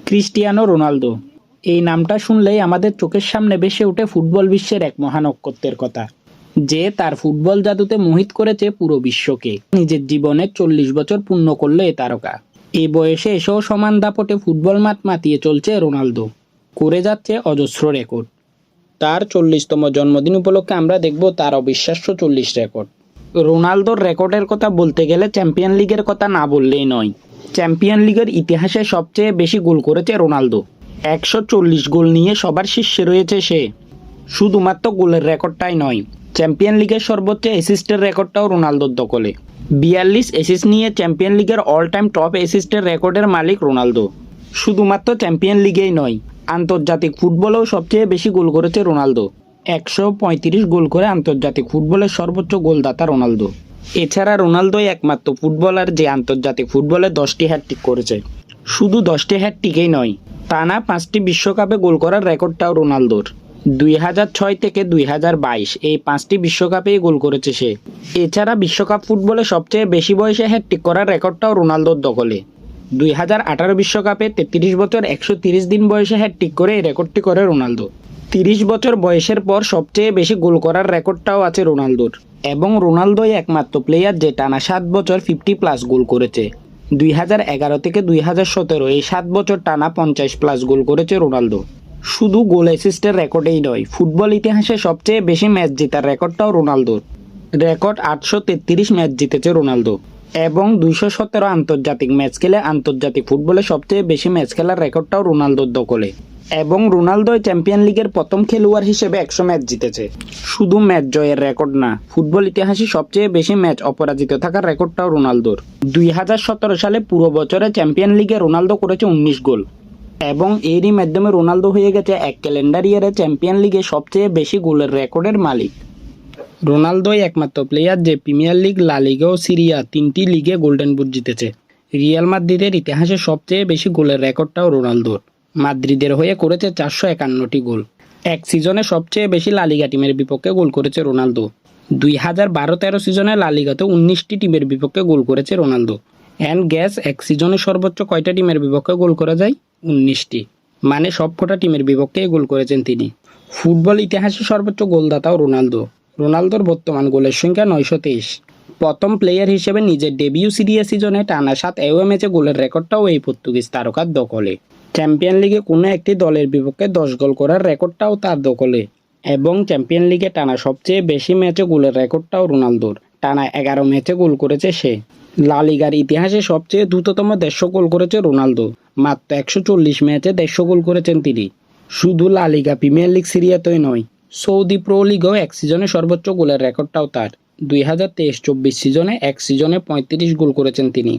Cristiano Ronaldo. এই নামটা শুনলেই আমাদের চোখের সামনে ভেসে ওঠে ফুটবল বিশ্বের এক মহানক্ষত্রের কথা, যে তার ফুটবল জাদুতে মোহিত করেছে পুরো বিশ্বকে। নিজের জীবনে 40 বছর পূর্ণ করলো এ তারকা। এই বয়সে এসেও সমান দাপটে ফুটবল মাঠ মাতিয়ে চলছে রোনালদো, করে যাচ্ছে অজস্র রেকর্ড। তার 40তম জন্মদিন উপলক্ষে আমরা দেখব তার অবিশ্বাস্য 40 রেকর্ড। রোনালদোর রেকর্ডের কথা বলতে গেলে চ্যাম্পিয়ন লিগের কথা না বললেই নয়। চ্যাম্পিয়ন লিগের ইতিহাসে সবচেয়ে বেশি গোল করেছে রোনালদো। 140 গোল নিয়ে সবার শীর্ষে রয়েছে সে। শুধুমাত্র গোলের রেকর্ডটাই নয়, চ্যাম্পিয়ন লিগের সর্বোচ্চ অ্যাসিস্টের রেকর্ডটাও রোনালদোর দখলে। 42 অ্যাসিস্ট নিয়ে চ্যাম্পিয়ন লিগের অল টাইম টপ অ্যাসিস্টের রেকর্ডের মালিক রোনালদো। শুধুমাত্র চ্যাম্পিয়ন লিগেই নয়, আন্তর্জাতিক ফুটবলেও সবচেয়ে বেশি গোল করেছে রোনালদো। 135 গোল করে আন্তর্জাতিক ফুটবলের সর্বোচ্চ গোলদাতা রোনালদো। এছাড়া রোনালদোই একমাত্র ফুটবলার যে আন্তর্জাতিক ফুটবলে 10টি হ্যাটট্রিক করেছে। শুধু 10টি হ্যাটট্রিকেই নয়, টানা 5টি বিশ্বকাপে গোল করার রেকর্ডটাও রোনালদোর। 2006 থেকে 2022 এই 5টি বিশ্বকাপেই গোল করেছে সে। এছাড়া বিশ্বকাপ ফুটবলে সবচেয়ে বেশি বয়সে হ্যাটট্রিক করার রেকর্ডটাও রোনালদোর দখলে। 2018 বিশ্বকাপে 33 বছর 130 দিন বয়সে হ্যাটট্রিক করে এই রেকর্ডটি করে রোনালদো। 30 বছর বয়সের পর সবচেয়ে বেশি গোল করার রেকর্ডটাও আছে রোনালদোর। এবং রোনালদোই একমাত্র প্লেয়ার যে টানা 7 বছর 50+ গোল করেছে। 2011 থেকে 2017 এই 7 বছর টানা 50+ গোল করেছে রোনালদো। শুধু গোল অ্যাসিস্টের রেকর্ডেই নয়, ফুটবল ইতিহাসে সবচেয়ে বেশি ম্যাচ জেতার রেকর্ডটাও রোনালদোর। রেকর্ড 833 ম্যাচ জিতেছে রোনালদো। এবং 217 আন্তর্জাতিক ম্যাচ খেলে আন্তর্জাতিক ফুটবলে সবচেয়ে বেশি ম্যাচ খেলার রেকর্ডটাও রোনালদোর দখলে। এবং রোনালদোই চ্যাম্পিয়ন লিগের প্রথম খেলোয়াড় হিসেবে 100 ম্যাচ জিতেছে। শুধু ম্যাচ জয়ের রেকর্ড না, ফুটবল ইতিহাসে সবচেয়ে বেশি ম্যাচ অপরাজিত থাকার রেকর্ডটাও রোনালদোর। 2017 সালে পুরো বছরে চ্যাম্পিয়ন লিগে রোনালদো করেছে 19 গোল। এবং এরই মাধ্যমে রোনালদো হয়ে গেছে এক ক্যালেন্ডার ইয়ারে চ্যাম্পিয়ন লিগে সবচেয়ে বেশি গোলের রেকর্ডের মালিক। রোনালদোই একমাত্র প্লেয়ার যে প্রিমিয়ার লিগ, লা লিগা ও সিরিয়া 3টি লিগে গোল্ডেন বুট জিতেছে। রিয়াল মাদ্রিদের ইতিহাসে সবচেয়ে বেশি গোলের রেকর্ডটাও রোনালদোর। মাদ্রিদের হয়ে করেছে 451টি গোল। এক সিজনে সবচেয়ে বেশি লা লিগা টিমের বিপক্ষে গোল করেছে রোনালদো। 2012-13 সিজনে লা লিগাতে 19টি টিমের বিপক্ষে গোল করেছে রোনালদো। অ্যান্ড গ্যাস, এক সিজনে সর্বোচ্চ কয়টা টিমের বিপক্ষে গোল করা যায়? 19টি। মানে সবকটা টিমের বিপক্ষেই গোল করেছেন তিনি। ফুটবল ইতিহাসে সর্বোচ্চ গোলদাতাও রোনালদো। রোনালদোর বর্তমান গোলের সংখ্যা 923। প্রথম প্লেয়ার হিসেবে নিজের ডেবিউ সিরিয়া সিজনে টানা 7 অ্যাওয়ে ম্যাচে গোলের রেকর্ডটাও এই পর্তুগিজ তারকার দখলে। চ্যাম্পিয়ন লিগে কোনো একটি দলের বিপক্ষে 10 গোল করার রেকর্ডটাও তার দখলে। এবং চ্যাম্পিয়ন লিগে টানা সবচেয়ে বেশি ম্যাচে গোলের রেকর্ডটাও রোনালদোর। টানা 11 ম্যাচে গোল করেছে সে। লা লিগার ইতিহাসে সবচেয়ে দ্রুততম 150 গোল করেছে রোনালদো। মাত্র 140 ম্যাচে 150 গোল করেছেন তিনি। শুধু লা লিগা, প্রিমিয়ার লিগ, সিরিয়াতেই নয়, সৌদি প্রো লিগেও এক সিজনে সর্বোচ্চ গোলের রেকর্ডটাও তার। 2023-24 সিজনে এক সিজনে 35 গোল করেছেন তিনি।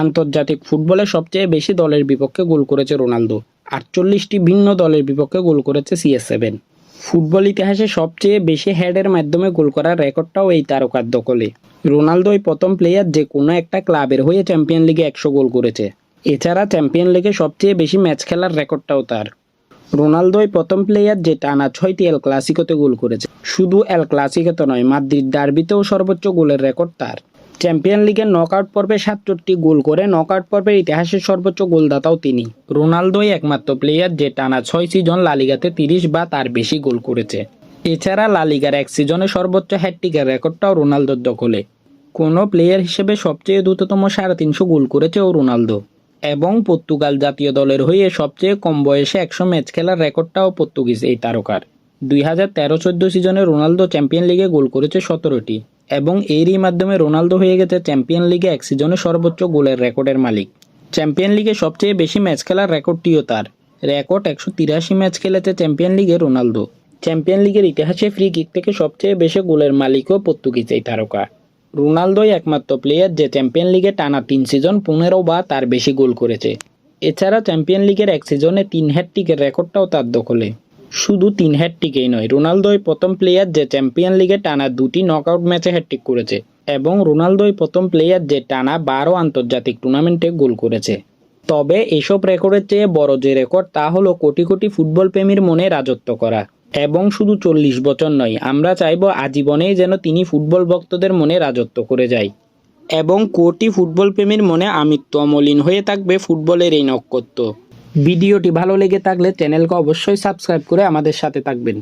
আন্তর্জাতিক ফুটবলে সবচেয়ে বেশি দলের বিপক্ষে গোল করেছে রোনালদো। 48টি ভিন্ন দলের বিপক্ষে গোল করেছে CR7। ফুটবল ইতিহাসে সবচেয়ে বেশি হেডের মাধ্যমে গোল করার রেকর্ডটাও এই তারকার দখলে। রোনালদোই প্রথম প্লেয়ার যে কোনো একটা ক্লাবের হয়ে চ্যাম্পিয়ন লিগে 100 গোল করেছে। এছাড়া চ্যাম্পিয়ন লিগে সবচেয়ে বেশি ম্যাচ খেলার রেকর্ডটাও তার। রোনালদোই প্রথম প্লেয়ার যে টানা 6টি এল ক্লাসিকোতে গোল করেছে। শুধু এল ক্লাসিকোতে নয়, মাদ্রিদ ডার্বিতেও সর্বোচ্চ গোলের রেকর্ড তার। চ্যাম্পিয়ন লিগের নকআউট পর্বে 67টি গোল করে নকআউট পর্বের ইতিহাসের সর্বোচ্চ গোলদাতাও তিনি। রোনালদোই একমাত্র প্লেয়ার যে টানা 6 সিজন লা লিগাতে 30 বা তার বেশি গোল করেছে। এছাড়া লা লিগার এক সিজনে সর্বোচ্চ হ্যাটট্রিকের রেকর্ডটাও রোনালদোর দখলে। কোনো প্লেয়ার হিসেবে সবচেয়ে দ্রুততম 350 গোল করেছে ও রোনালদো। এবং পর্তুগাল জাতীয় দলের হয়ে সবচেয়ে কম বয়সে 100 ম্যাচ খেলার রেকর্ডটাও পর্তুগিজ এই তারকার। 2013-14 সিজনে রোনালদো চ্যাম্পিয়ন লিগে গোল করেছে 17টি। এবং এরই মাধ্যমে রোনালদো হয়ে গেছে চ্যাম্পিয়ন লিগে এক সিজনে সর্বোচ্চ গোলের রেকর্ডের মালিক। চ্যাম্পিয়ন লিগে সবচেয়ে বেশি ম্যাচ খেলার রেকর্ডটিও তার। রেকর্ড 183 ম্যাচ খেলেছে চ্যাম্পিয়ন লিগে রোনালদো। চ্যাম্পিয়ন লিগের ইতিহাসে ফ্রি কিক থেকে সবচেয়ে বেশি গোলের মালিকও পর্তুগিজ এই তারকা। রোনালদোই একমাত্র প্লেয়ার যে চ্যাম্পিয়ন লিগে টানা 3 সিজন 15 বা তার বেশি গোল করেছে। এছাড়া চ্যাম্পিয়ন লিগের এক সিজনে 3 হ্যাটট্রিকের রেকর্ডটাও তার দখলে। শুধু 3 হ্যাটট্রিকেই নয়, রোনালদোই প্রথম প্লেয়ার যে চ্যাম্পিয়ন লিগে টানা 2টি নকআউট ম্যাচে হ্যাটট্রিক করেছে। এবং রোনালদোই প্রথম প্লেয়ার যে টানা 12 আন্তর্জাতিক টুর্নামেন্টে গোল করেছে। তবে এসব রেকর্ডের চেয়ে বড় যে রেকর্ড তা হলো কোটি কোটি ফুটবল প্রেমীর মনে রাজত্ব করা। এবং শুধু 40 বছর নয়, আমরা চাইব আজীবনেই যেন তিনি ফুটবল ভক্তদের মনে রাজত্ব করে যায়। এবং কোটি ফুটবল প্রেমীর মনে আমৃত্যু অমলিন হয়ে থাকবে ফুটবলের এই নক্ষত্র। ভিডিওটি ভালো লেগে থাকলে চ্যানেলকে অবশ্যই সাবস্ক্রাইব করে আমাদের সাথে থাকবেন।